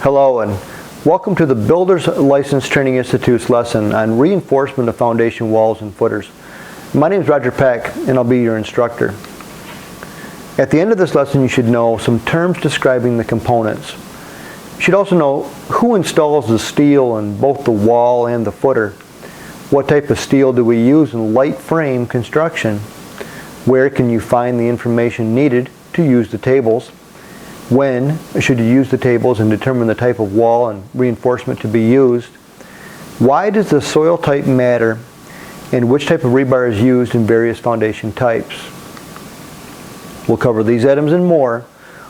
Hello and welcome to the Builders License Training Institute's lesson on reinforcement of foundation walls and footers. My name is Roger Peck and I'll be your instructor. At the end of this lesson you should know some terms describing the components. You should also know who installs the steel in both the wall and the footer. What type of steel do we use in light frame construction? Where can you find the information needed to use the tables? When should you use the tables and determine the type of wall and reinforcement to be used? Why does the soil type matter? And which type of rebar is used in various foundation types? We'll cover these items and more.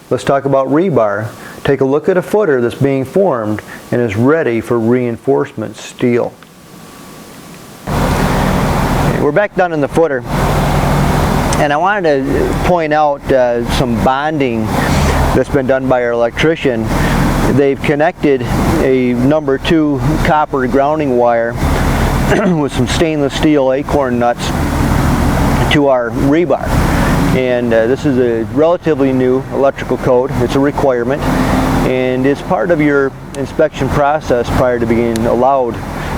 Let's talk about rebar. Take a look at a footer that's being formed and is ready for reinforcement steel. We're back down in the footer, and I wanted to point out some bonding that's been done by our electrician. They've connected a number 2 copper grounding wire with some stainless steel acorn nuts to our rebar. And this is a relatively new electrical code. It's a requirement, and it's part of your inspection process prior to being allowed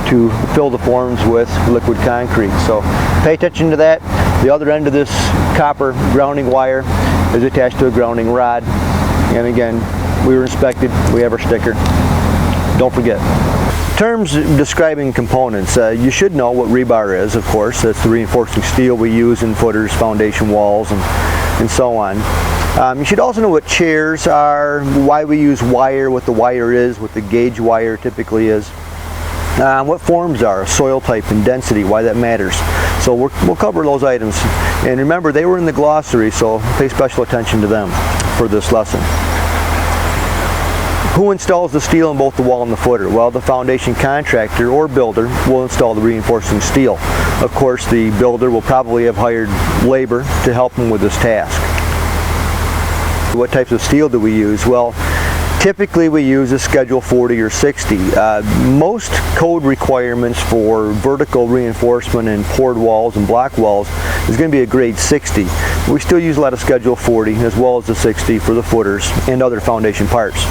to fill the forms with liquid concrete. So pay attention to that. The other end of this copper grounding wire is attached to a grounding rod. And again, we were inspected, we have our sticker. Don't forget. Terms describing components. You should know what rebar is, of course. That's the reinforcing steel we use in footers, foundation walls, and so on. You should also know what chairs are, why we use wire, what the wire is, what the gauge wire typically is. What forms are, soil type and density, why that matters. So we'll cover those items. And remember, they were in the glossary, so pay special attention to them for this lesson. Who installs the steel in both the wall and the footer? Well, the foundation contractor or builder will install the reinforcing steel. Of course, the builder will probably have hired labor to help them with this task. What types of steel do we use? Well, typically we use a Schedule 40 or 60. Most code requirements for vertical reinforcement in poured walls and block walls is going to be a grade 60. We still use a lot of Schedule 40 as well as the 60 for the footers and other foundation parts.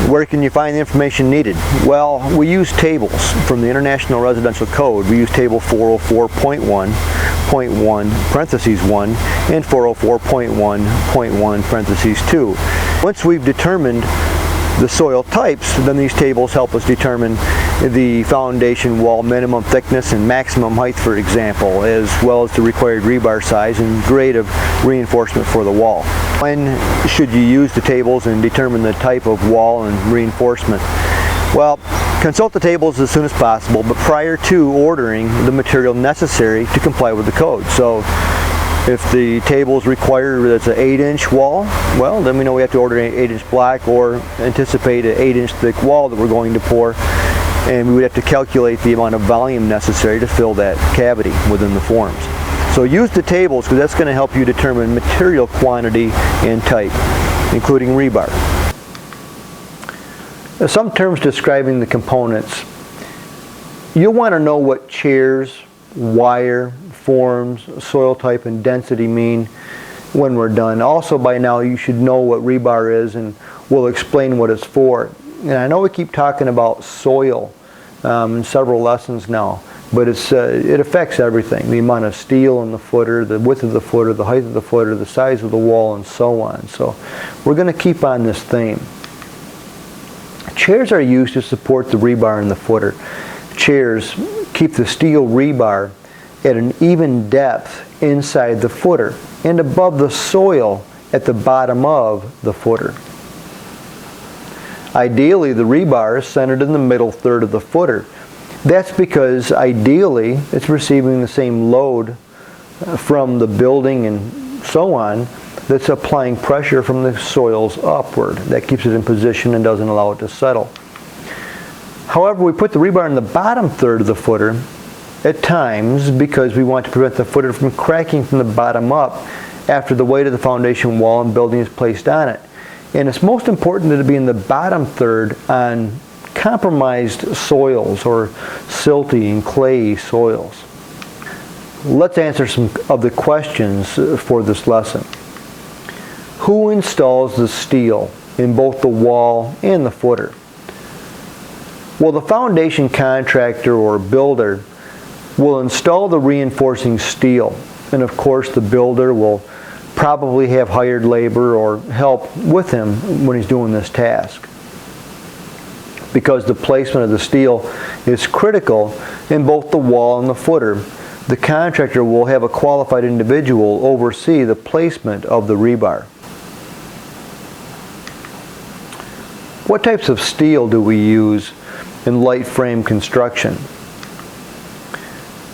Where can you find the information needed? Well, we use tables from the International Residential Code. We use table 404.1.1 parentheses 1 and 404.1.1 parentheses 2. Once we've determined the soil types, then these tables help us determine the foundation wall minimum thickness and maximum height, for example, as well as the required rebar size and grade of reinforcement for the wall. When should you use the tables and determine the type of wall and reinforcement? Well, consult the tables as soon as possible, but prior to ordering the material necessary to comply with the code. So if the tables require that it's an 8-inch wall, well, then we know we have to order an 8-inch block or anticipate an 8-inch thick wall that we're going to pour, and we would have to calculate the amount of volume necessary to fill that cavity within the forms. So use the tables because that's going to help you determine material quantity and type, including rebar. Now, some terms describing the components. You'll want to know what chairs, wire, forms, soil type, and density mean when we're done. Also, by now you should know what rebar is, and we'll explain what it's for. And I know we keep talking about soil in several lessons now, but it affects everything. The amount of steel in the footer, the width of the footer, the height of the footer, the size of the wall, and so on. So we're going to keep on this theme. Chairs are used to support the rebar in the footer. Chairs keep the steel rebar at an even depth inside the footer and above the soil at the bottom of the footer. Ideally, the rebar is centered in the middle third of the footer. That's because ideally it's receiving the same load from the building and so on that's applying pressure from the soils upward. That keeps it in position and doesn't allow it to settle. However, we put the rebar in the bottom third of the footer at times because we want to prevent the footer from cracking from the bottom up after the weight of the foundation wall and building is placed on it. And it's most important that it be in the bottom third on compromised soils or silty and clayey soils. let's answer some of the questions for this lesson. Who installs the steel in both the wall and the footer? Well, the foundation contractor or builder will install the reinforcing steel, and of course the builder will probably have hired labor or help with him when he's doing this task. Because the placement of the steel is critical in both the wall and the footer, the contractor will have a qualified individual oversee the placement of the rebar. What types of steel do we use in light frame construction?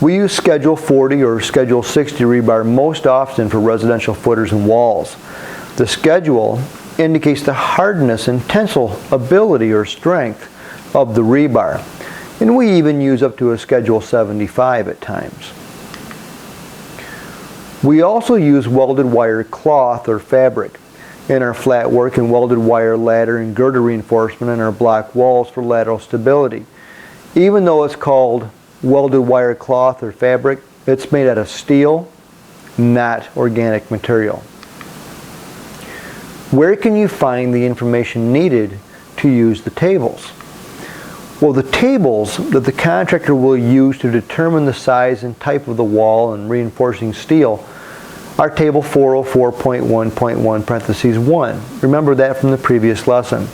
We use Schedule 40 or Schedule 60 rebar most often for residential footers and walls. The schedule indicates the hardness and tensile ability or strength of the rebar, and we even use up to a Schedule 75 at times. We also use welded wire cloth or fabric in our flat work and welded wire ladder and girder reinforcement in our block walls for lateral stability. Even though it's called welded wire cloth or fabric, it's made out of steel, not organic material. Where can you find the information needed to use the tables? Well, the tables that the contractor will use to determine the size and type of the wall and reinforcing steel are Table 404.1.1 parentheses 1. Remember that from the previous lesson.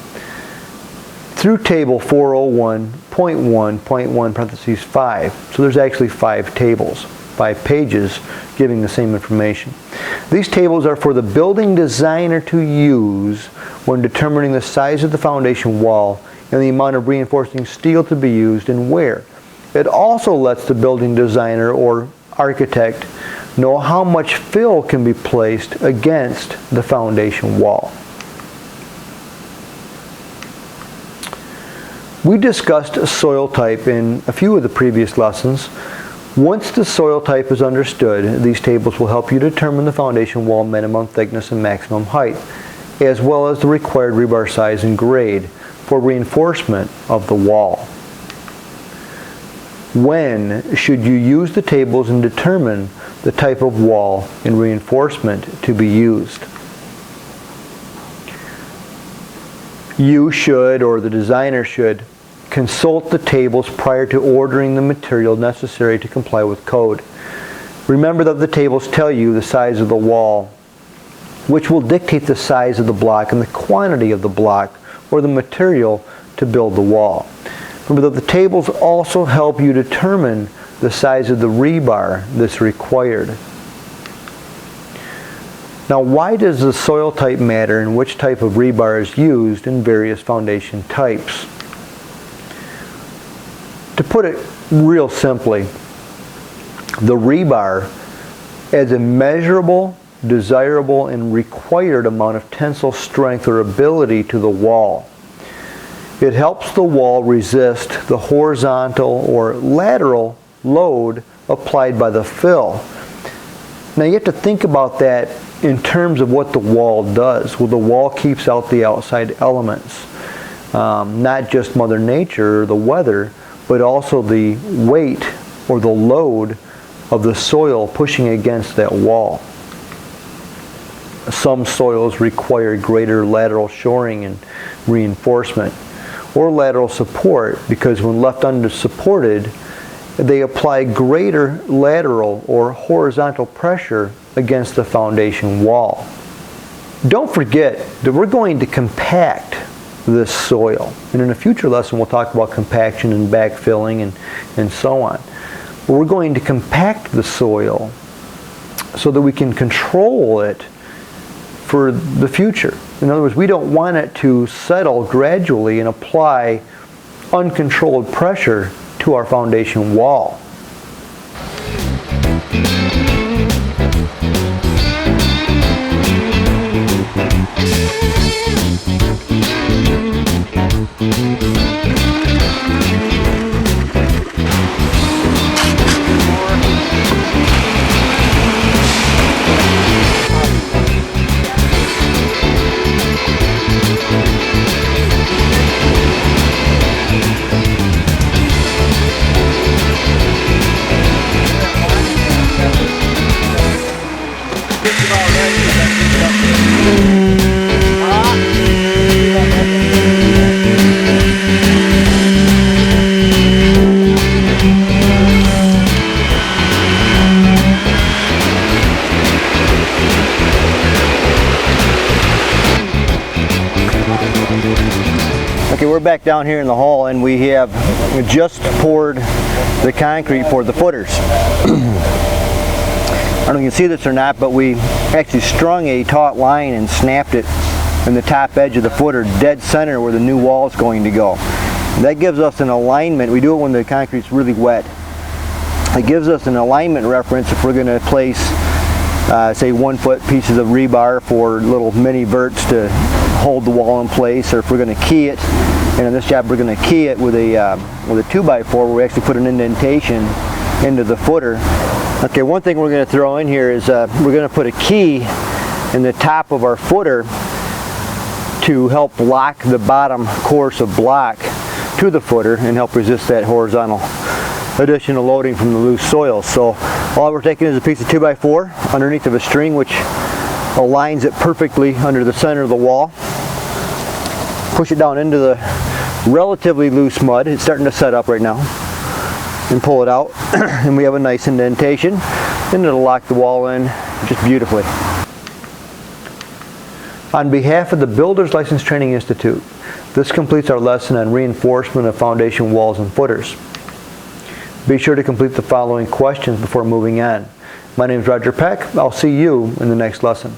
Through Table 401.1.1 parentheses 5. So there's actually 5 tables, 5 pages giving the same information. These tables are for the building designer to use when determining the size of the foundation wall and the amount of reinforcing steel to be used and where. It also lets the building designer or architect know how much fill can be placed against the foundation wall. We discussed soil type in a few of the previous lessons. Once the soil type is understood, these tables will help you determine the foundation wall minimum thickness and maximum height, as well as the required rebar size and grade for reinforcement of the wall. When should you use the tables and determine the type of wall and reinforcement to be used? You should, or the designer should, consult the tables prior to ordering the material necessary to comply with code. Remember that the tables tell you the size of the wall, which will dictate the size of the block and the quantity of the block or the material to build the wall. Remember that the tables also help you determine the size of the rebar that's required. Now, why does the soil type matter and which type of rebar is used in various foundation types? To put it real simply, the rebar adds a measurable, desirable, and required amount of tensile strength or ability to the wall. It helps the wall resist the horizontal or lateral load applied by the fill. Now you have to think about that in terms of what the wall does. Well, the wall keeps out the outside elements, not just Mother Nature or the weather, but also the weight or the load of the soil pushing against that wall. Some soils require greater lateral shoring and reinforcement or lateral support because when left unsupported, they apply greater lateral or horizontal pressure against the foundation wall. Don't forget that we're going to compact this soil. And in a future lesson we'll talk about compaction and backfilling and so on. But we're going to compact the soil so that we can control it for the future. In other words, we don't want it to settle gradually and apply uncontrolled pressure to our foundation wall. back down here in the hall, and we have just poured the concrete for the footers. I don't know if you can see this or not, but we actually strung a taut line and snapped it in the top edge of the footer, dead center where the new wall is going to go. That gives us an alignment. We do it when the concrete's really wet. It gives us an alignment reference if we're going to place, say, 1 foot pieces of rebar for little mini verts to hold the wall in place, or if we're going to key it. And in this job, we're going to key it with a 2x4 where we actually put an indentation into the footer. Okay, one thing we're going to throw in here is we're going to put a key in the top of our footer to help lock the bottom course of block to the footer and help resist that horizontal additional loading from the loose soil. So all we're taking is a piece of 2x4 underneath of a string which aligns it perfectly under the center of the wall. Push it down into the relatively loose mud. It's starting to set up right now. And pull it out and we have a nice indentation, and it'll lock the wall in just beautifully. On behalf of the Builders License Training Institute, this completes our lesson on reinforcement of foundation walls and footers. Be sure to complete the following questions before moving on. My name is Roger Peck. I'll see you in the next lesson.